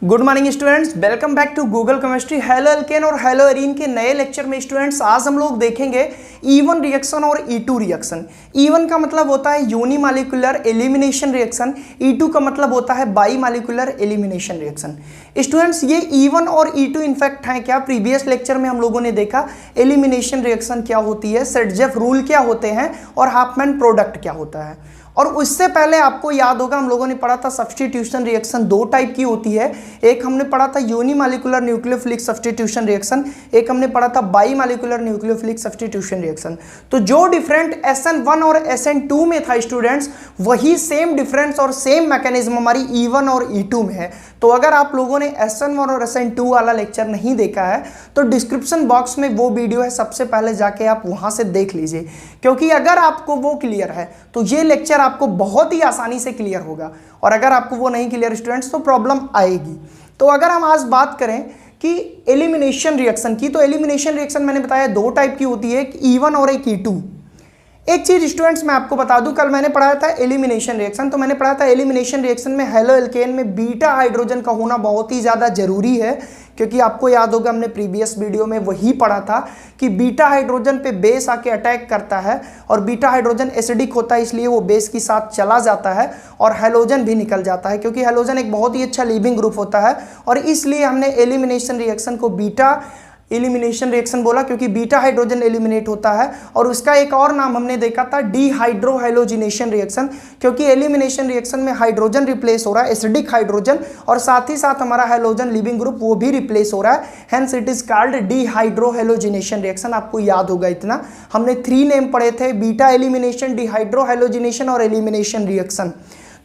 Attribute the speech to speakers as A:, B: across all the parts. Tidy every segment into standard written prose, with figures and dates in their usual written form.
A: Good morning students, welcome back to Google chemistry. Haloalkane और haloarene के नए lecture में students आज हम लोग देखेंगे E1 रिएक्शन और E2 रिएक्शन। E1 का मतलब होता है यूनिमॉलिक्यूलर एलिमिनेशन रिएक्शन, E2 का मतलब होता है बाईमॉलिक्यूलर एलिमिनेशन रिएक्शन। स्टूडेंट्स ये E1 और E2 इनफैक्ट हैं क्या, प्रीवियस लेक्चर में हम लोगों ने देखा एलिमिनेशन रिएक्शन क्या होती है, सेटजेफ रूल क्या होते हैं और हाफमैन प्रोडक्ट क्या होता है। और उससे पहले आपको याद होगा हम लोगों ने पढ़ा था सब्स्टिट्यूशन रिएक्शन दो टाइप की होती है। एक हमने पढ़ा था यूनिमॉलिक्यूलर न्यूक्लियोफिलिक सब्स्टिट्यूशन रिएक्शन, एक हमने पढ़ा था बाईमॉलिक्यूलर न्यूक्लियोफिलिक सब्स्टिट्यूशन रिएक्शन। तो जो डिफरेंट SN1 और SN2 में था स्टूडेंट्स, वही सेम डिफरेंस और सेम मैकेनिज्म हमारी E1 और E2 में है। तो अगर आप लोगों ने SN1 और SN2 वाला लेक्चर नहीं देखा है तो डिस्क्रिप्शन बॉक्स में वो वीडियो है, सबसे पहले जाके आप वहां से देख लीजिए, क्योंकि अगर आपको वो क्लियर है तो ये लेक्चर आपको बहुत ही आसानी से क्लियर होगा, और अगर आपको वो नहीं क्लियर स्टूडेंट्स तो प्रॉब्लम आएगी। तो अगर हम आज बात करें कि एलिमिनेशन रिएक्शन की, तो एलिमिनेशन रिएक्शन मैंने बताया दो टाइप की होती है, एक E1 और एक E2। एक चीज स्टूडेंट्स मैं आपको बता दूं, कल मैंने पढ़ाया था एलिमिनेशन रिएक्शन, तो मैंने पढ़ा था एलिमिनेशन रिएक्शन में हेलो एल्केन में बीटा हाइड्रोजन का होना बहुत ही ज्यादा जरूरी है, क्योंकि आपको याद होगा हमने प्रीवियस वीडियो में वही पढ़ा था कि बीटा हाइड्रोजन पे बेस आके अटैक करता है और बीटा हाइड्रोजन एसिडिक होता है, इसलिए वो बेस के साथ चला जाता है और हैलोजन भी निकल जाता है, क्योंकि हैलोजन एक बहुत ही अच्छा लीविंग ग्रुप होता है। और इसलिए हमने एलिमिनेशन रिएक्शन को बीटा एलिमिनेशन रिएक्शन बोला, क्योंकि बीटा हाइड्रोजन एलिमिनेट होता है। और उसका एक और नाम हमने देखा था डिहाइड्रोहैलोजिनेशन रिएक्शन, क्योंकि एलिमिनेशन रिएक्शन में हाइड्रोजन रिप्लेस हो रहा है, एसिडिक हाइड्रोजन, और साथ ही साथ हमारा हैलोजन लिविंग ग्रुप वो भी रिप्लेस हो रहा है, hence it is called dehydrohalogenation reaction. आपको याद होगा इतना, हमने 3 नेम पढ़े थे, बीटा एलिमिनेशन, डिहाइड्रोहैलोजिनेशन और एलिमिनेशन रिएक्शन।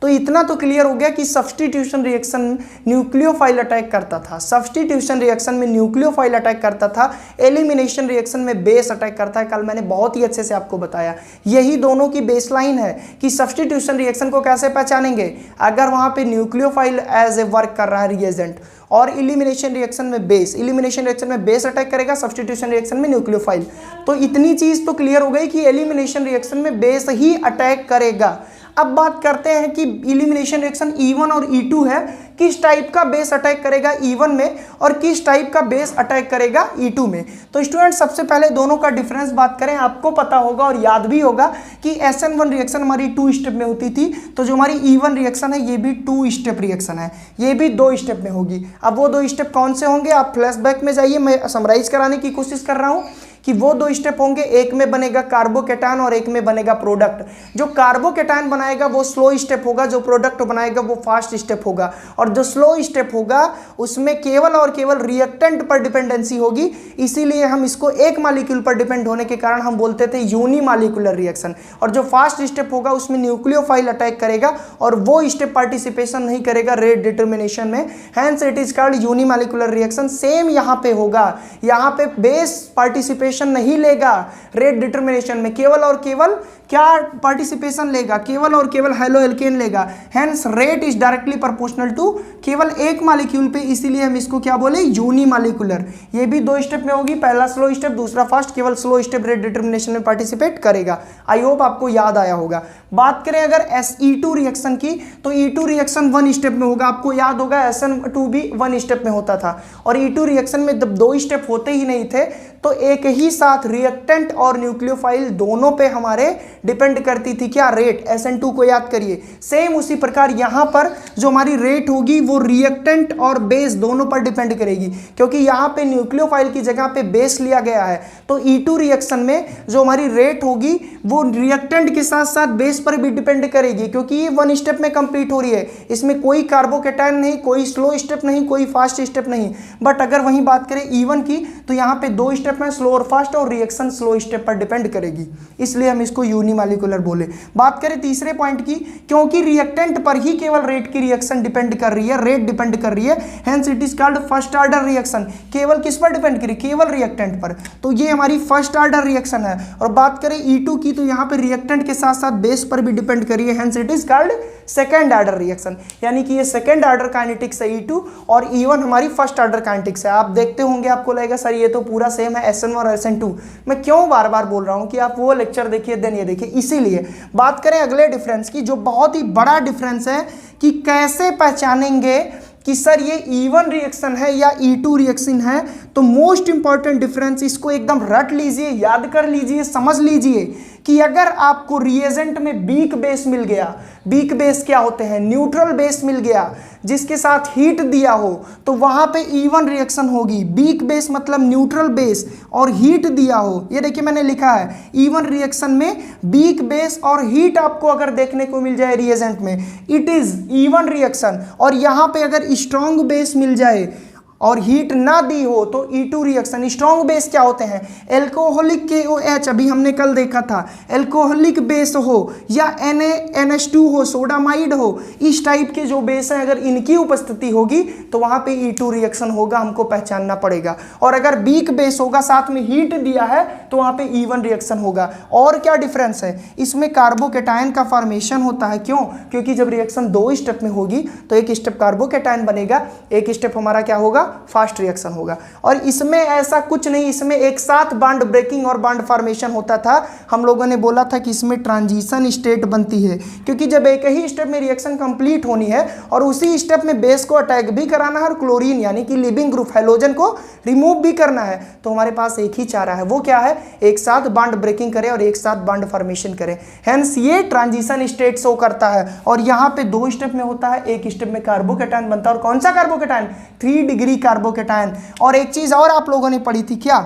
A: तो इतना तो क्लियर हो गया कि सब्स्टिट्यूशन रिएक्शन न्यूक्लियोफाइल अटैक करता था, सब्स्टिट्यूशन रिएक्शन में न्यूक्लियोफाइल अटैक करता था, एलिमिनेशन रिएक्शन में बेस अटैक करता है। कल मैंने बहुत ही अच्छे से आपको बताया, यही दोनों की बेसलाइन है कि सब्स्टिट्यूशन रिएक्शन को कैसे पहचानेंगे, अगर वहां पे न्यूक्लियोफाइल एज ए वर्क कर रहा है रिएजेंट, और एलिमिनेशन रिएक्शन में बेस, एलिमिनेशन रिएक्शन में बेस अटैक करेगा, सब्स्टिट्यूशन रिएक्शन में न्यूक्लियोफाइल। तो इतनी चीज तो क्लियर हो गई कि एलिमिनेशन रिएक्शन में बेस ही अटैक करेगा। अब बात करते हैं कि एलिमिनेशन रिएक्शन E1 और E2 है, किस टाइप का बेस अटैक करेगा E1 में और किस टाइप का बेस अटैक करेगा E2 में। तो स्टूडेंट सबसे पहले दोनों का डिफरेंस बात करें, आपको पता होगा और याद भी होगा कि SN1 रिएक्शन हमारी 2 स्टेप में होती थी, तो जो हमारी E1 रिएक्शन है ये भी 2 स्टेप रिएक्शन है, ये भी 2 स्टेप में होगी। अब वो 2 स्टेप कौन से होंगे, आप फ्लैशबैक में जाइए, मैं समराइज कराने की कोशिश कर रहा हूँ कि वो 2 स्टेप होंगे, एक में बनेगा कार्बोकेटायन और एक में बनेगा प्रोडक्ट। जो कार्बोकेटायन बनाएगा वो स्लो स्टेप होगा, जो प्रोडक्ट बनाएगा वो फास्ट स्टेप होगा, और जो स्लो स्टेप होगा उसमें केवल और केवल रिएक्टेंट पर डिपेंडेंसी होगी, इसीलिए हम इसको एक मॉलिक्यूल पर डिपेंड होने के कारण हम बोलते थे यूनिमॉलिक्यूलर रिएक्शन। और जो फास्ट स्टेप होगा उसमें न्यूक्लियोफाइल अटैक करेगा और वो स्टेप पार्टिसिपेशन नहीं करेगा रेट डिटर्मिनेशन में, hence it is called unimolecular reaction. Same यहाँ पे होगा, यहाँ पे बेस पार्टिसिपेशन नहीं लेगा रेट डिटर्मिनेशन में, केवल और केवल क्या पार्टिसिपेशन लेगा, केवल और केवल हेलो एल्केन लेगा, hence rate is directly proportional to केवल एक मॉलिक्यूल पे, इसीलिए हम इसको क्या बोले यूनिमॉलिक्यूलर। ये भी 2 स्टेप में होगी, पहला स्लो स्टेप दूसरा फास्ट, केवल स्लो स्टेप रेट डिटर्मिनेशन में पार्टिसिपेट करेगा। आई होप आपको याद आया होगा। बात करें अगर E2 रिएक्शन की, तो E2 रिएक्शन 1 स्टेप में होगा, आपको याद होगा SN2 भी 1 स्टेप में होता था, और E2 रिएक्शन में जब 2 स्टेप होते ही नहीं थे तो एक ही साथ रिएक्टेंट और न्यूक्लियोफाइल दोनों पे हमारे डिपेंड करती थी क्या, रेट। SN2 को याद करिए, सेम उसी प्रकार यहां पर जो हमारी रेट होगी वो रिएक्टेंट और बेस दोनों पर डिपेंड करेगी, क्योंकि यहां पे न्यूक्लियोफाइल की जगह पे बेस लिया गया है। तो E2 रिएक्शन में जो हमारी रेट होगी वो रिएक्टेंट के साथ साथ बेस पर भी डिपेंड करेगी, क्योंकि ये 1 स्टेप में कंप्लीट हो रही है, इसमें कोई कार्बोकेटायन नहीं, कोई स्लो स्टेप नहीं, कोई फास्ट स्टेप नहीं। बट अगर वहीं बात करें E1 की, तो यहाँ पे 2 स्टेप में स्लो और फास्ट, और रिएक्शन स्लो स्टेप पर डिपेंड करेगी, इसलिए हम इसको यूनिमॉलिक्यूलर बोले। बात करें तीसरे पॉइंट की, क्योंकि रिएक्टेंट पर ही केवल रेट की रिएक्शन डिपेंड कर रही है, रेट डिपेंड कर रही है, hence it is called first order reaction. केवल किस पर डिपेंड करी, केवल रिएक्टेंट पर, तो ये हमारी फर्स्ट ऑर्डर रिएक्शन है। और बात करें E2 की, तो यहाँ पे रिएक्टेंट के साथ साथ बेस पर भी डिपेंड करी है, hence it is called second order reaction, यानी कि ये सेकेंड ऑर्डर काइनेटिक्स है E2, और E1 हमारी फर्स्ट ऑर्डर काइनेटिक्स है। आप देखते होंगे आपको लगेगा सर ये तो पूरा सेम है SN1 और SN2, मैं क्यों बार बार बोल रहा हूं कि आप वो लेक्चर देखिए देन ये देखिए। इसीलिए बात करें अगले डिफरेंस की, जो बहुत ही बड़ा डिफरेंस है कि कैसे पहचानेंगे कि सर ये E1 रिएक्शन है या E2 रिएक्शन है, तो मोस्ट इंपॉर्टेंट डिफरेंस इसको एकदम रट लीजिए, याद कर लीजिए, समझ लीजिए कि अगर आपको रिएजेंट में वीक बेस मिल गया, वीक बेस क्या होते हैं, न्यूट्रल बेस मिल गया जिसके साथ हीट दिया हो, तो वहां पे E1 रिएक्शन होगी। वीक बेस मतलब न्यूट्रल बेस और हीट दिया हो, ये देखिए मैंने लिखा है E1 रिएक्शन में वीक बेस और हीट आपको अगर देखने को मिल जाए रिएजेंट में, इट इज E1 रिएक्शन। और यहाँ पे अगर स्ट्रॉन्ग बेस मिल जाए और हीट ना दी हो तो E2 रिएक्शन। स्ट्रॉन्ग बेस क्या होते हैं, एल्कोहलिक KOH, अभी हमने कल देखा था, एल्कोहलिक बेस हो या NaNH2 हो, सोडामाइड हो, इस टाइप के जो बेस हैं अगर इनकी उपस्थिति होगी तो वहां पे E2 रिएक्शन होगा, हमको पहचानना पड़ेगा। और अगर वीक बेस होगा साथ में हीट दिया है तो वहां पे E1 रिएक्शन होगा। और क्या डिफरेंस है, इसमें कार्बोकेटायन का फॉर्मेशन होता है। क्यों? क्योंकि जब रिएक्शन 2 स्टेप में होगी तो एक स्टेप कार्बोकेटायन बनेगा, एक स्टेप हमारा क्या होगा, फास्ट रिएक्शन होगा। और इसमें ऐसा कुछ नहीं, इसमें एक साथ बॉन्ड ब्रेकिंग और बॉन्ड फॉर्मेशन होता था। हम लोगों ने बोला था कि इसमें ट्रांजिशन स्टेट बनती है, क्योंकि जब एक ही स्टेप में रिएक्शन कंप्लीट होनी है और उसी स्टेप में बेस को अटैक भी कराना है और क्लोरीन यानी कि लिविंग ग्रुप हैलोजन को रिमूव भी करना है, तो हमारे पास एक ही चारा है। वो क्या है, एक साथ बॉन्ड ब्रेकिंग करे और एक साथ बॉन्ड फॉर्मेशन करे। हेंस ये ट्रांजिशन स्टेट शो करता है। और यहाँ पे 2 स्टेप में होता है, एक स्टेप में कार्बोकेटायन बनता है। और कौन सा कार्बोकेटायन, 3 डिग्री कार्बोकेटायन। और एक चीज और आप लोगों ने पढ़ी थी क्या,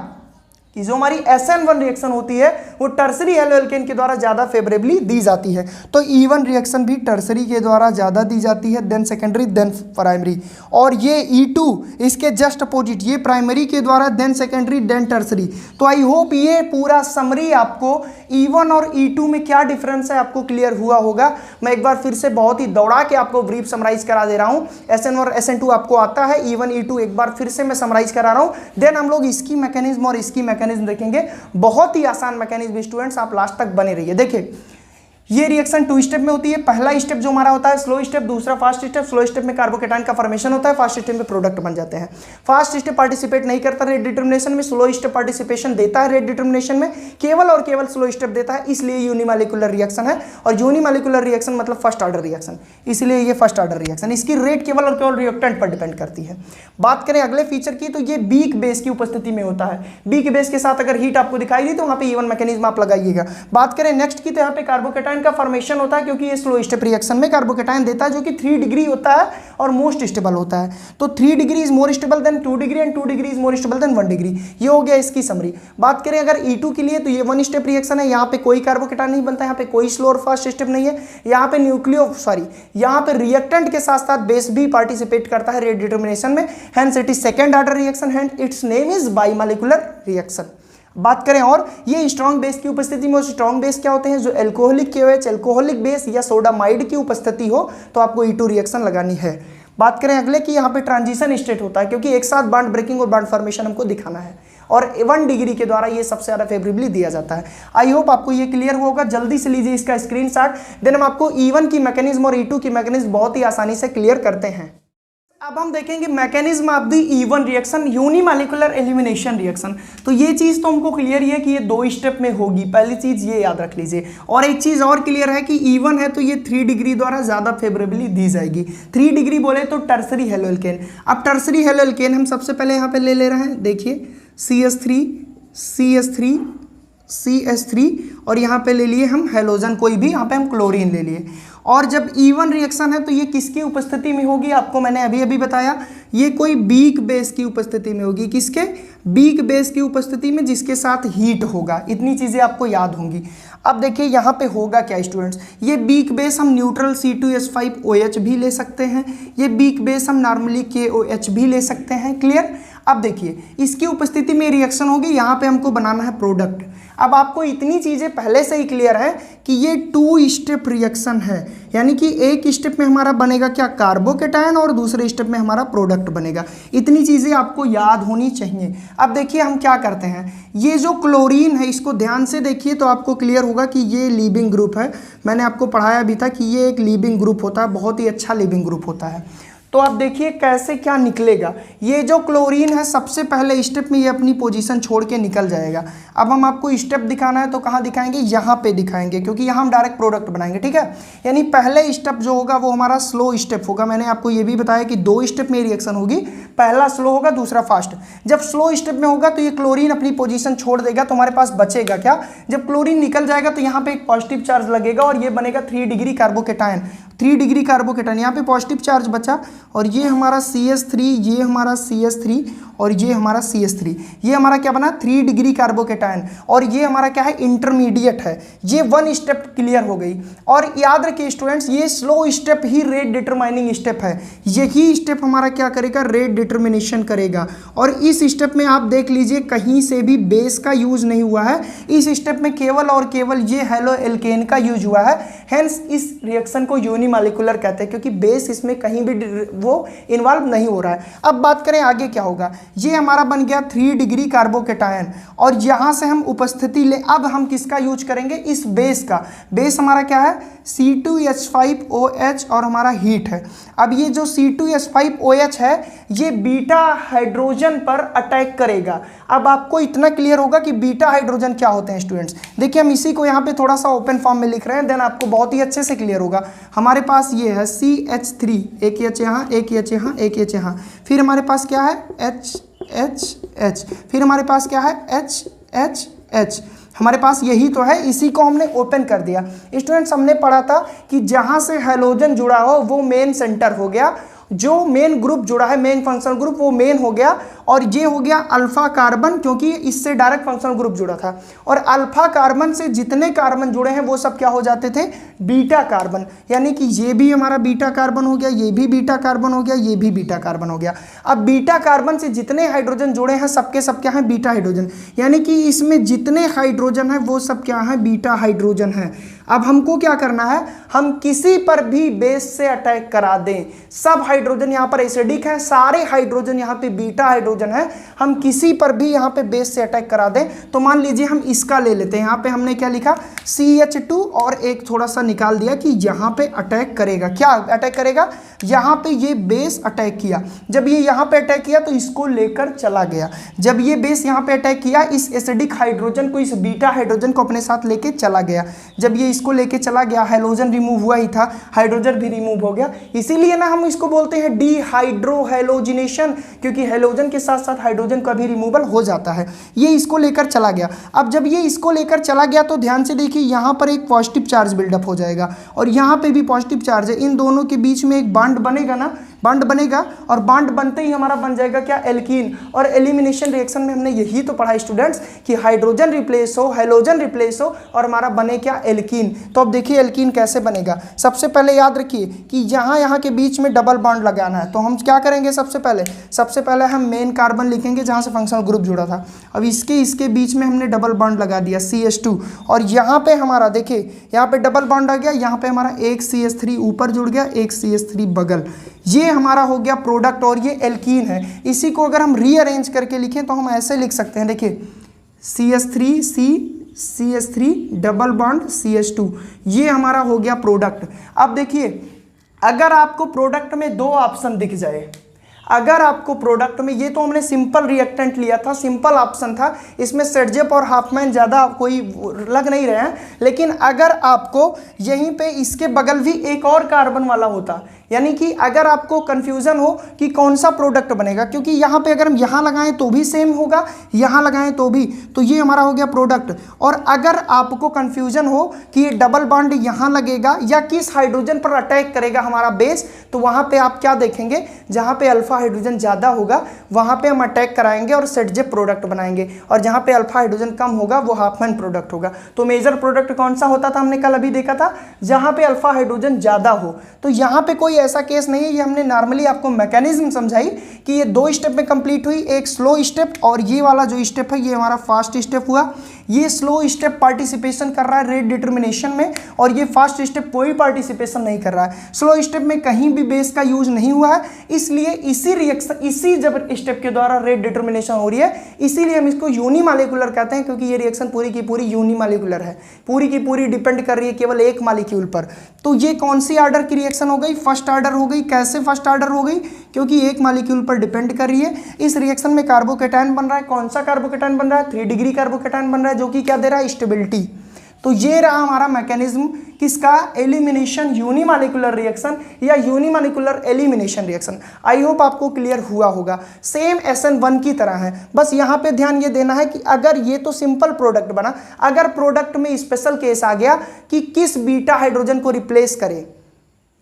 A: कि जो हमारी SN1 रिएक्शन होती है वो टर्सरी हेलोएल्केन के द्वारा ज्यादा फेवरेबली दी जाती है। तो E1 रिएक्शन भी टर्सरी के द्वारा ज्यादा दी जाती है, देन सेकेंडरी, देन प्राइमरी। और ये E2 इसके जस्ट अपोजिट, ये प्राइमरी के द्वारा, देन सेकेंडरी, देन टर्सरी। तो आई होप ये पूरा समरी आपको E1 और E2 में क्या डिफरेंस है आपको क्लियर हुआ होगा। मैं एक बार फिर से बहुत ही दौड़ा के आपको ब्रीफ समराइज करा दे रहा हूँ। SN1 और SN2 आपको आता है, E1 E2 एक बार फिर से मैं समराइज करा रहा हूँ। देन हम लोग इसकी मैकेनिज्म और इसकी मैकेनिज्म देखेंगे। बहुत ही आसान मैकेनिज्म स्टूडेंट्स, आप लास्ट तक बने रहिए। देखिए ये रिएक्शन 2 स्टेप में होती है। पहला स्टेप जो हमारा होता है स्लो स्टेप, दूसरा फास्ट स्टेप। स्लो स्टेप में कार्बोकेटायन का फॉर्मेशन होता है, फास्ट स्टेप में प्रोडक्ट बन जाते हैं। फास्ट स्टेप पार्टिसिपेट नहीं करता रेट डिटर्मिनेशन में, स्लो स्टेप पार्टिसिपेशन देता है रेट डिटर्मिनेशन में, केवल और केवल स्लो स्टेप देता है, इसलिए यूनिमॉलिक्यूलर रिएक्शन है। और यूनिमॉलिक्यूलर रिएक्शन मतलब फर्स्ट ऑर्डर रिएक्शन, इसलिए ये फर्स्ट ऑर्डर रिएक्शन। इसकी रेट केवल और केवल रिएक्टेंट पर डिपेंड करती है। बात करें अगले फीचर की, तो ये वीक बेस की उपस्थिति में होता है। वीक बेस के साथ अगर हीट आपको दिखाई दी तो वहां पे E1 मैकेनिज्म आप लगाइएगा। बात करें नेक्स्ट की, तो यहाँ पे कार्बोकेटायन का फॉर्मेशन होता है, क्योंकि ये स्लो स्टेप रिएक्शन में कार्बोकेटायन देता है जो कि 3 डिग्री होता है और मोस्ट स्टेबल होता है। तो 3 degree is more stable then 2 degree and 2 degree is more stable then 1 degree. ये हो गया इसकी समरी। बात करें अगर E2 के लिए, तो ये 1 स्टेप रिएक्शन है, यहाँ पे कोई कार्बोकेटायन नहीं बनता, यहाँ पे कोई स्लो और फास्ट स्टेप नहीं है, यहाँ पे यहाँ पे रिएक्टेंट के साथ साथ बेस भी पार्टिसिपेट करता है रेट डिटर्मिनेशन में। Hence it is second order reaction, hence its name is bimolecular reaction. बात करें और ये स्ट्रॉन्ग बेस की उपस्थिति में, स्ट्रॉन्ग बेस क्या होते हैं, जो एल्कोहलिक KOH, एल्कोहलिक बेस या सोडामाइड की उपस्थिति हो तो आपको E2 रिएक्शन लगानी है। बात करें अगले की, यहाँ पे ट्रांजिशन स्टेट होता है, क्योंकि एक साथ बॉन्ड ब्रेकिंग और बॉन्ड फॉर्मेशन हमको दिखाना है और 1 डिग्री के द्वारा ये सबसे ज्यादा फेवरेबली दिया जाता है। आई होप आपको ये क्लियर हुआ होगा। जल्दी से लीजिए इसका स्क्रीनशॉट, देन हम आपको E1 की मैकेनिज्म और E2 की मैकेनिज्म बहुत ही आसानी से क्लियर करते हैं। अब हम देखेंगे mechanism of the E1 reaction, unimolecular elimination reaction. तो ये चीज़ तो हमको क्लियर ही है कि ये 2 स्टेप में होगी, पहली चीज़ ये याद रख लीजिए। और एक चीज़ और क्लियर है कि E1 है तो ये 3 डिग्री द्वारा ज़्यादा फेवरेबली दी जाएगी। 3 डिग्री बोले तो टर्सरी हेलोएल्केन। अब टर्सरी हेलोएल्केन हम सबसे पहले यहाँ पे ले रहे हैं, देखिए CH3 और यहाँ पे ले लिए हम हेलोजन, कोई भी, यहाँ पे हम क्लोरीन ले लिए। और जब E1 रिएक्शन है तो ये किसकी उपस्थिति में होगी, आपको मैंने अभी अभी बताया, ये कोई वीक बेस की उपस्थिति में होगी। किसके, वीक बेस की उपस्थिति में जिसके साथ हीट होगा। इतनी चीज़ें आपको याद होंगी। अब देखिए यहाँ पे होगा क्या स्टूडेंट्स, ये वीक बेस हम न्यूट्रल C2H5OH भी ले सकते हैं, ये वीक बेस हम नॉर्मली KOH भी ले सकते हैं। क्लियर। अब देखिए इसकी उपस्थिति में रिएक्शन होगी, यहाँ पे हमको बनाना है प्रोडक्ट। अब आपको इतनी चीज़ें पहले से ही क्लियर है कि ये 2 स्टेप रिएक्शन है, यानी कि एक स्टेप में हमारा बनेगा क्या, कार्बोकेटायन, और दूसरे स्टेप में हमारा प्रोडक्ट बनेगा। इतनी चीज़ें आपको याद होनी चाहिए। अब देखिए हम क्या करते हैं, ये जो क्लोरीन है इसको ध्यान से देखिए तो आपको क्लियर होगा कि ये लीविंग ग्रुप है। मैंने आपको पढ़ाया भी था कि ये एक लीविंग ग्रुप होता है, बहुत ही अच्छा लीविंग ग्रुप होता है। तो आप देखिए कैसे क्या निकलेगा। ये जो क्लोरीन है सबसे पहले स्टेप में ये अपनी पोजीशन छोड़ के निकल जाएगा। अब हम आपको स्टेप दिखाना है तो कहाँ दिखाएंगे, यहाँ पे दिखाएंगे, क्योंकि यहाँ हम डायरेक्ट प्रोडक्ट बनाएंगे, ठीक है। यानी पहले स्टेप जो होगा वो हमारा स्लो स्टेप होगा। मैंने आपको ये भी बताया कि 2 स्टेप में रिएक्शन होगी, पहला स्लो होगा दूसरा फास्ट। जब स्लो स्टेप में होगा तो ये क्लोरीन अपनी पोजीशन छोड़ देगा, तो हमारे पास बचेगा क्या, जब क्लोरीन निकल जाएगा तो यहाँ पे एक पॉजिटिव चार्ज लगेगा और ये बनेगा 3 डिग्री कार्बोकेटायन। 3 डिग्री कार्बोकेटायन, यहाँ पे पॉजिटिव चार्ज बचा और ये हमारा CH3, ये हमारा CH3 और ये हमारा CH3, ये हमारा क्या बना 3 डिग्री कार्बोकेटायन, और ये हमारा क्या है इंटरमीडिएट है। ये 1 स्टेप क्लियर हो गई। और याद रखिए स्टूडेंट्स, ये स्लो स्टेप ही रेट डिटरमाइनिंग स्टेप है। यही स्टेप हमारा क्या करेगा, रेट डिटर्मिनेशन करेगा। और इस स्टेप में आप देख लीजिए कहीं से भी बेस का यूज नहीं हुआ है। इस स्टेप में केवल और केवल ये हेलो एल्केन का यूज हुआ है। हेंस इस रिएक्शन को यूनिमॉलिक्यूलर कहते हैं, क्योंकि बेस इसमें कहीं भी वो इन्वॉल्व नहीं हो रहा है। अब बात करें आगे क्या होगा, ये हमारा बन गया 3 डिग्री कार्बोकेटायन, और यहां से हम उपस्थिति ले, अब हम किसका यूज करेंगे, इस बेस का। बेस हमारा क्या है C2H5OH और हमारा हीट है। अब ये जो C2H5OH है ये बीटा हाइड्रोजन पर अटैक करेगा। अब आपको इतना क्लियर होगा कि बीटा हाइड्रोजन क्या होते हैं स्टूडेंट्स। देखिए हम इसी को यहाँ पे थोड़ा सा ओपन फॉर्म में लिख रहे हैं, देन आपको बहुत ही अच्छे से क्लियर होगा। हमारे पास ये है CH3, एक H यहाँ, एक H यहाँ, एक H यहाँ, फिर हमारे पास क्या है H, फिर हमारे पास क्या है H, हमारे पास यही तो है, इसी को हमने ओपन कर दिया। स्टूडेंट्स हमने पढ़ा था कि जहां से हैलोजन जुड़ा हो वो मेन सेंटर हो गया, जो मेन ग्रुप जुड़ा है मेन फंक्शनल ग्रुप वो मेन हो गया, और ये हो गया अल्फा कार्बन, क्योंकि इससे डायरेक्ट फंक्शनल ग्रुप जुड़ा था। और अल्फा कार्बन से जितने कार्बन जुड़े हैं वो सब क्या हो जाते थे, बीटा कार्बन। यानी कि ये भी हमारा बीटा कार्बन हो गया, ये भी बीटा कार्बन हो गया, ये भी बीटा कार्बन हो गया। अब बीटा कार्बन से जितने हाइड्रोजन जुड़े हैं सबके सब क्या है, बीटा हाइड्रोजन। यानी कि इसमें जितने हाइड्रोजन है वो सब क्या है, बीटा हाइड्रोजन है। अब हमको क्या करना है, हम किसी पर भी बेस से अटैक करा दें, सब हाइड्रोजन यहाँ पर एसिडिक है, सारे हाइड्रोजन यहाँ पे बीटा हाइड्रोजन है, हम किसी पर भी यहाँ पे बेस से अटैक करा दें, तो मान लीजिए हम इसका ले लेते हैं। यहाँ पे हमने क्या लिखा CH2 और एक थोड़ा सा निकाल दिया कि यहाँ पे अटैक करेगा, क्या अटैक करेगा, यहाँ पे ये बेस अटैक किया। जब ये यहाँ पे अटैक किया तो इसको लेकर चला गया। जब ये बेस यहाँ पे अटैक किया, इस एसिडिक हाइड्रोजन को, इस बीटा हाइड्रोजन को अपने साथ लेके चला गया। जब ये इसको लेके चला गया, हैलोजन रिमूव हुआ ही था, हाइड्रोजन भी रिमूव हो गया। इसीलिए ना हम इसको बोलते हैं डीहाइड्रोहैलोजिनेशन, क्योंकि हैलोजन के साथ साथ हाइड्रोजन का भी रिमूवल हो जाता है। ये इसको लेकर चला गया। अब जब ये इसको लेकर चला गया तो ध्यान से देखिए यहाँ पर एक पॉजिटिव चार्ज बिल्डअप हो जाएगा और यहाँ पे भी पॉजिटिव चार्ज है। इन दोनों के बीच में एक बॉन्ड बनेगा ना, बॉन्ड बनेगा, और बॉन्ड बनते ही हमारा बन जाएगा क्या, एल्कीन। और एलिमिनेशन रिएक्शन में हमने यही तो पढ़ा स्टूडेंट्स कि हाइड्रोजन रिप्लेस हो, हैलोजन रिप्लेस हो और हमारा बने क्या, एल्कीन। तो अब देखिए एल्कीन कैसे बनेगा। सबसे पहले याद रखिए कि यहाँ के बीच में डबल बॉन्ड लगाना है, तो हम क्या करेंगे, सबसे पहले हम मेन कार्बन लिखेंगे जहाँ से फंक्शनल ग्रुप जुड़ा था। अब इसके बीच में हमने डबल बॉन्ड लगा दिया CH2, और यहाँ पे हमारा देखिए यहाँ पे डबल बॉन्ड आ गया, यहाँ पे हमारा एक CH3 ऊपर जुड़ गया, एक CH3 बगल, ये हमारा हो गया प्रोडक्ट, और ये एल्कीन है। इसी को अगर हम रीअरेंज करके लिखें तो हम ऐसे लिख सकते हैं, देखिए CH3 डबल बॉन्ड CH2, ये हमारा हो गया प्रोडक्ट। अब देखिए अगर आपको प्रोडक्ट में 2 ऑप्शन दिख जाए, अगर आपको प्रोडक्ट में, ये तो हमने सिंपल रिएक्टेंट लिया था, सिंपल ऑप्शन था, इसमें सेटजेप और हाफमैन ज़्यादा कोई लग नहीं रहे हैं, लेकिन अगर आपको यहीं पे इसके बगल भी एक और कार्बन वाला होता, यानी कि अगर आपको कंफ्यूजन हो कि कौन सा प्रोडक्ट बनेगा, क्योंकि यहाँ पे अगर हम यहाँ लगाएं तो भी सेम होगा, यहाँ लगाएं तो भी, तो ये हमारा हो गया प्रोडक्ट। और अगर आपको कंफ्यूजन हो कि ये डबल बॉन्ड यहाँ लगेगा या किस हाइड्रोजन पर अटैक करेगा हमारा बेस, तो वहाँ पे आप क्या देखेंगे, जहाँ पे अल्फा हाइड्रोजन ज़्यादा होगा वहाँ पे हम अटैक कराएंगे और सेटजेप प्रोडक्ट बनाएंगे, और जहाँ पे अल्फा हाइड्रोजन कम होगा वो हाफमैन प्रोडक्ट होगा। तो मेजर प्रोडक्ट कौन सा होता था, हमने कल अभी देखा था, जहाँ पे अल्फा हाइड्रोजन ज़्यादा हो। तो यहाँ पे कोई ऐसा केस नहीं है, ये हमने नॉर्मली आपको मैकेनिज्म समझाई कि ये 2 स्टेप में कंप्लीट हुई, एक स्लो स्टेप और ये वाला जो स्टेप है ये हमारा फास्ट स्टेप हुआ। ये स्लो स्टेप पार्टिसिपेशन कर रहा है रेट डिटर्मिनेशन में, और ये फास्ट स्टेप कोई पार्टिसिपेशन नहीं कर रहा है। स्लो स्टेप में कहीं भी बेस का यूज नहीं हुआ है, इसलिए इसी रिएक्शन, इसी जब स्टेप के द्वारा रेट डिटर्मिनेशन हो रही है, इसीलिए हम इसको यूनिमॉलिक्यूलर कहते हैं, क्योंकि ये रिएक्शन पूरी की पूरी यूनिमॉलिक्यूलर है, पूरी की पूरी डिपेंड कर रही है केवल एक मॉलिक्यूल पर। तो ये कौन सी ऑर्डर की रिएक्शन हो गई? फर्स्ट ऑर्डर हो गई। कैसे फर्स्ट ऑर्डर हो गई? क्योंकि एक मॉलिक्यूल पर डिपेंड कर रही है। इस रिएक्शन में कार्बोकेटायन बन रहा है। कौन सा कार्बोकेटायन बन रहा है? 3 डिग्री कार्बोकेटायन बन रहा है, जो कि क्या दे रहा है? स्टेबिलिटी। तो ये रहा हमारा मैकेनिज्म किसका? एलिमिनेशन यूनिमॉलिक्यूलर रिएक्शन या unimolecular elimination reaction. I hope आपको क्लियर हुआ होगा। सेम SN1 की तरह है, बस यहाँ पे ध्यान ये देना है कि अगर ये तो सिंपल प्रोडक्ट बना, अगर प्रोडक्ट में स्पेशल केस आ गया कि किस बीटा हाइड्रोजन को रिप्लेस करे,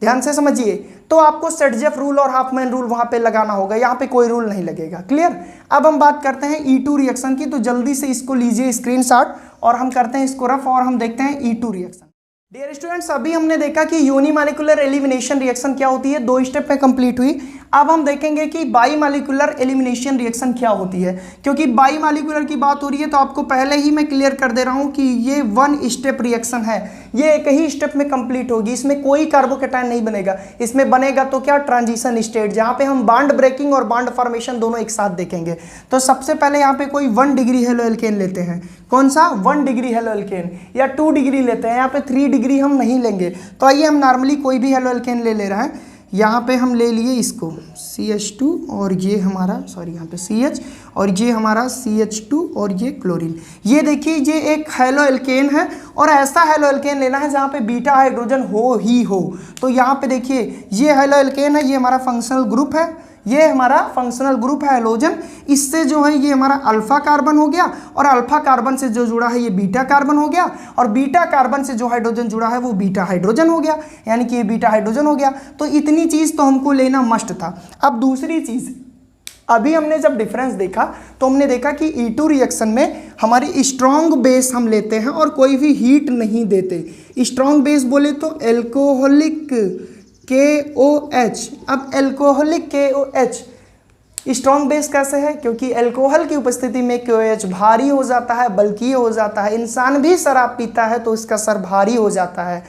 A: ध्यान से समझिए, तो आपको सेटजेफ रूल और हाफमैन रूल वहां पे लगाना होगा, यहाँ पे कोई रूल नहीं लगेगा। क्लियर? अब हम बात करते हैं E2 रिएक्शन की, तो जल्दी से इसको लीजिए स्क्रीनशॉट और हम करते हैं इसको रफ और हम देखते हैं E2 रिएक्शन। डियर स्टूडेंट्स, अभी हमने देखा कि यूनिमॉलिक्यूलर एलिमिनेशन रिएक्शन क्या होती है, 2 स्टेप में कंप्लीट हुई। अब हम देखेंगे कि बाईमॉलिक्यूलर एलिमिनेशन रिएक्शन क्या होती है। क्योंकि बाईमॉलिक्यूलर की बात हो रही है तो आपको पहले ही मैं क्लियर कर दे रहा हूं कि ये 1 स्टेप रिएक्शन है, ये एक ही स्टेप में कंप्लीट होगी, इसमें कोई कार्बोकेटायन नहीं बनेगा। इसमें बनेगा तो क्या? ट्रांजिशन स्टेट, जहां पे हम बॉन्ड ब्रेकिंग और बॉन्ड फॉर्मेशन दोनों एक साथ देखेंगे। तो सबसे पहले यहाँ पे कोई 1 डिग्री हेलो एल्केन लेते हैं। कौन सा? 1 डिग्री हेलो एल्केन, या 2 डिग्री लेते हैं, यहाँ पे 3 डिग्री हम नहीं लेंगे। तो आइए हम नॉर्मली कोई भी हेलो एल्केन ले रहे हैं। यहाँ पे हम ले लिए इसको CH2 और ये हमारा यहाँ पे CH और ये हमारा CH2 और ये क्लोरीन। ये देखिए ये एक हेलो एल्केन है और ऐसा हेलो एल्केन लेना है जहाँ पे बीटा हाइड्रोजन हो ही हो। तो यहाँ पे देखिए ये हेलो एल्केन है, ये हमारा फंक्शनल ग्रुप है, ये हमारा फंक्शनल ग्रुप है हैलोजन। इससे जो है ये हमारा अल्फा कार्बन हो गया और अल्फा कार्बन से जो जुड़ा है ये बीटा कार्बन हो गया और बीटा कार्बन से जो हाइड्रोजन जुड़ा है वो बीटा हाइड्रोजन हो गया, यानी कि ये बीटा हाइड्रोजन हो गया। तो इतनी चीज़ तो हमको लेना मस्ट था। अब दूसरी चीज़, अभी हमने जब डिफरेंस देखा तो हमने देखा कि E2 रिएक्शन में हमारी स्ट्रॉन्ग बेस हम लेते हैं और कोई भी हीट नहीं देते। स्ट्रॉन्ग बेस बोले तो एल्कोहलिक KOH। अब एल्कोहलिक KOH स्ट्रॉन्ग बेस कैसे है? क्योंकि अल्कोहल की उपस्थिति में KOH भारी हो जाता है, बल्कि हो जाता है। इंसान भी शराब पीता है तो इसका सर भारी हो जाता है।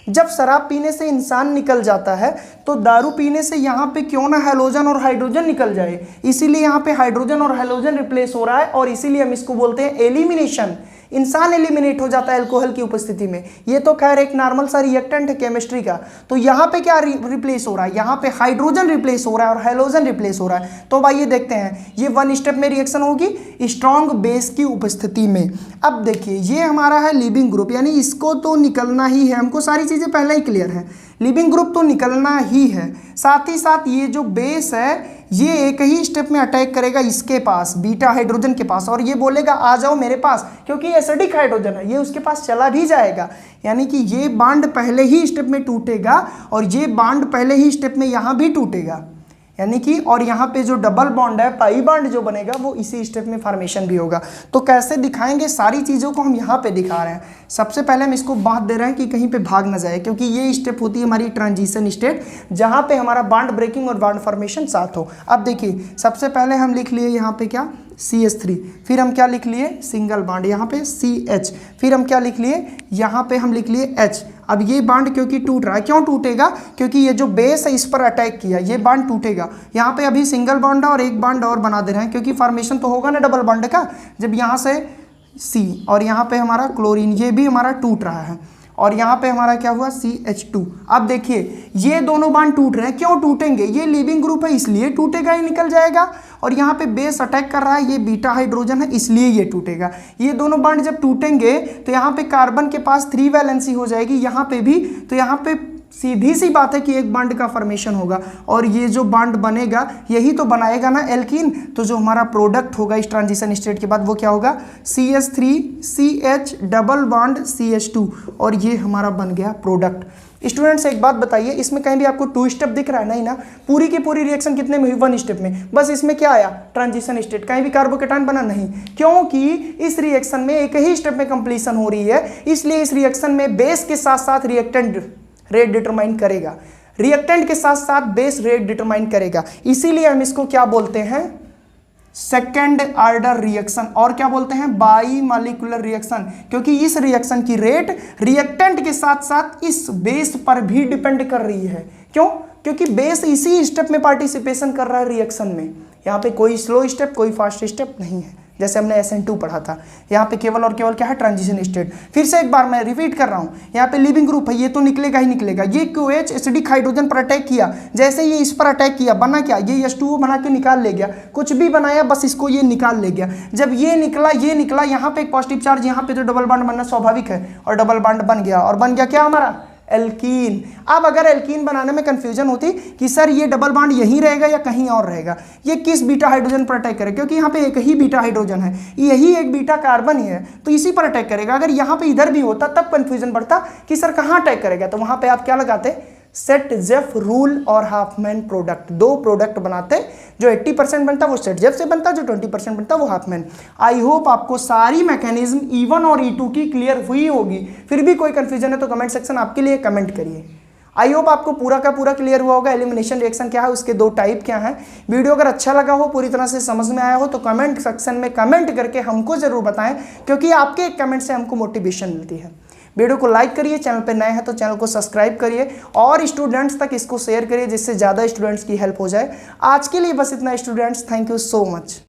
A: जब शराब पीने से इंसान निकल जाता है तो दारू पीने से यहाँ पे क्यों ना हैलोजन और हाइड्रोजन निकल जाए, इसीलिए यहाँ पे हाइड्रोजन और हैलोजन रिप्लेस हो रहा है और इसीलिए हम इसको बोलते हैं एलिमिनेशन। इंसान एलिमिनेट हो जाता है अल्कोहल की उपस्थिति में। ये तो खैर एक नॉर्मल सा रिएक्टेंट है केमिस्ट्री का। तो यहाँ पे क्या रिप्लेस हो रहा है? यहाँ पे हाइड्रोजन रिप्लेस हो रहा है और हैलोजन रिप्लेस हो रहा है। तो भाई ये देखते हैं, ये 1 स्टेप में रिएक्शन होगी स्ट्रॉन्ग बेस की उपस्थिति में। अब देखिए ये हमारा है लिविंग ग्रुप, यानी इसको तो निकलना ही है, हमको सारी चीज़ें पहले ही क्लियर है। लिविंग ग्रुप तो निकलना ही है, साथ ही साथ ये जो बेस है ये एक ही स्टेप में अटैक करेगा इसके पास, बीटा हाइड्रोजन के पास, और ये बोलेगा आ जाओ मेरे पास, क्योंकि एसिडिक हाइड्रोजन है, ये उसके पास चला भी जाएगा। यानी कि ये बॉन्ड पहले ही स्टेप में टूटेगा और ये बॉन्ड पहले ही स्टेप में यहाँ भी टूटेगा, यानी कि और यहाँ पे जो डबल बॉन्ड है, पाई बॉन्ड जो बनेगा वो इसी स्टेप में फॉर्मेशन भी होगा। तो कैसे दिखाएंगे, सारी चीज़ों को हम यहाँ पे दिखा रहे हैं। सबसे पहले हम इसको बांध दे रहे हैं कि कहीं पे भाग ना जाए, क्योंकि ये स्टेप होती है हमारी ट्रांजिशन स्टेट, जहाँ पे हमारा बॉन्ड ब्रेकिंग और बॉन्ड फॉर्मेशन साथ हो। अब देखिए सबसे पहले हम लिख लिए यहाँ पे क्या, CH3, फिर हम क्या लिख लिए, सिंगल बॉन्ड यहाँ पे CH, फिर हम क्या लिख लिए, यहाँ पे हम लिख लिए H। अब ये बॉन्ड क्योंकि टूट रहा है, क्यों टूटेगा? क्योंकि ये जो बेस है इस पर अटैक किया, ये बॉन्ड टूटेगा। यहाँ पे अभी सिंगल बॉन्ड है और एक बॉन्ड और बना दे रहे हैं, क्योंकि फॉर्मेशन तो होगा ना डबल बॉन्ड का। जब यहाँ से C और यहाँ पे हमारा क्लोरीन, ये भी हमारा टूट रहा है और यहाँ पे हमारा क्या हुआ, CH2। अब देखिए ये दोनों बॉन्ड टूट रहे हैं, क्यों टूटेंगे? ये लिविंग ग्रुप है इसलिए टूटेगा, ही निकल जाएगा। और यहाँ पे बेस अटैक कर रहा है, ये बीटा हाइड्रोजन है इसलिए ये टूटेगा। ये दोनों बॉन्ड जब टूटेंगे तो यहाँ पे कार्बन के पास 3 वैलेंसी हो जाएगी, यहाँ पे भी। तो यहाँ पे सीधी सी बात है कि एक बॉन्ड का फॉर्मेशन होगा और ये जो बॉन्ड बनेगा यही तो बनाएगा ना एल्कीन। तो जो हमारा प्रोडक्ट होगा इस ट्रांजिशन स्टेट के बाद वो क्या होगा, CH3 CH double bond CH2, और ये हमारा बन गया प्रोडक्ट। स्टूडेंट्स एक बात बताइए, इसमें कहीं भी आपको 2 स्टेप दिख रहा है? नहीं ना, पूरी की पूरी रिएक्शन कितने में हुई, 1 स्टेप में। बस इसमें क्या आया, ट्रांजिशन स्टेट, कहीं भी कार्बोकेटायन बना नहीं, क्योंकि इस रिएक्शन में एक ही स्टेप में कंप्लीशन हो रही है। इसलिए इस रिएक्शन में बेस के साथ साथ रिएक्टेंट रेट डिटरमाइन करेगा, रिएक्टेंट के साथ साथ बेस रेट डिटरमाइन करेगा। इसीलिए हम इसको क्या बोलते हैं, सेकेंड ऑर्डर रिएक्शन, और क्या बोलते हैं, बाई मॉलिक्यूलर रिएक्शन, क्योंकि इस रिएक्शन की रेट रिएक्टेंट के साथ साथ इस बेस पर भी डिपेंड कर रही है। क्यों? क्योंकि बेस इसी स्टेप में पार्टिसिपेशन कर रहा है रिएक्शन में। यहाँ पे कोई स्लो स्टेप, कोई फास्ट स्टेप नहीं है, जैसे हमने SN2 पढ़ा था। यहाँ पे केवल और केवल क्या है, ट्रांजिशन स्टेट। फिर से एक बार मैं रिपीट कर रहा हूँ, यहाँ पे लिविंग ग्रुप है, ये तो निकलेगा ही निकलेगा। ये QH एसिडिक हाइड्रोजन पर अटैक किया, जैसे ये इस पर अटैक किया, बना क्या, ये H2O बना के निकाल ले गया, कुछ भी बनाया बस इसको ये निकाल ले गया। जब ये निकला यहाँ पे एक पॉजिटिव चार्ज, यहाँ पे तो डबल बॉन्ड बनना स्वाभाविक है, और डबल बॉन्ड बन गया, और बन गया क्या हमारा, एल्कीन। अब अगर एल्कीन बनाने में कंफ्यूजन होती कि सर ये डबल बॉन्ड यहीं रहेगा या कहीं और रहेगा, ये किस बीटा हाइड्रोजन पर अटैक करेगा, क्योंकि यहाँ पे एक ही बीटा हाइड्रोजन है, यही एक बीटा कार्बन ही है, तो इसी पर अटैक करेगा। अगर यहाँ पे इधर भी होता तब कंफ्यूजन बढ़ता कि सर कहाँ अटैक करेगा, तो वहाँ पे आप क्या लगाते, सेट जेफ रूल और हाफमैन प्रोडक्ट। दो प्रोडक्ट बनाते, जो 80% बनता वो सेट जेफ से बनता, जो 20% बनता वो हाफमैन। आई होप आपको सारी मैकेनिज्म E1 और E2 की क्लियर हुई होगी। फिर भी कोई कंफ्यूजन है तो कमेंट सेक्शन आपके लिए कमेंट करिए। आई होप आपको पूरा का पूरा क्लियर हुआ होगा। एलिमिनेशन रिएक्शन क्या है, उसके दो टाइप क्या हैं। वीडियो अगर अच्छा लगा हो, पूरी तरह से समझ में आया हो, तो कमेंट सेक्शन में कमेंट करके हमको जरूर बताएं, क्योंकि आपके एक कमेंट से हमको मोटिवेशन मिलती है। वीडियो को लाइक करिए, चैनल पे नए हैं तो चैनल को सब्सक्राइब करिए, और स्टूडेंट्स तक इसको शेयर करिए, जिससे ज़्यादा स्टूडेंट्स की हेल्प हो जाए। आज के लिए बस इतना students, thank you so much.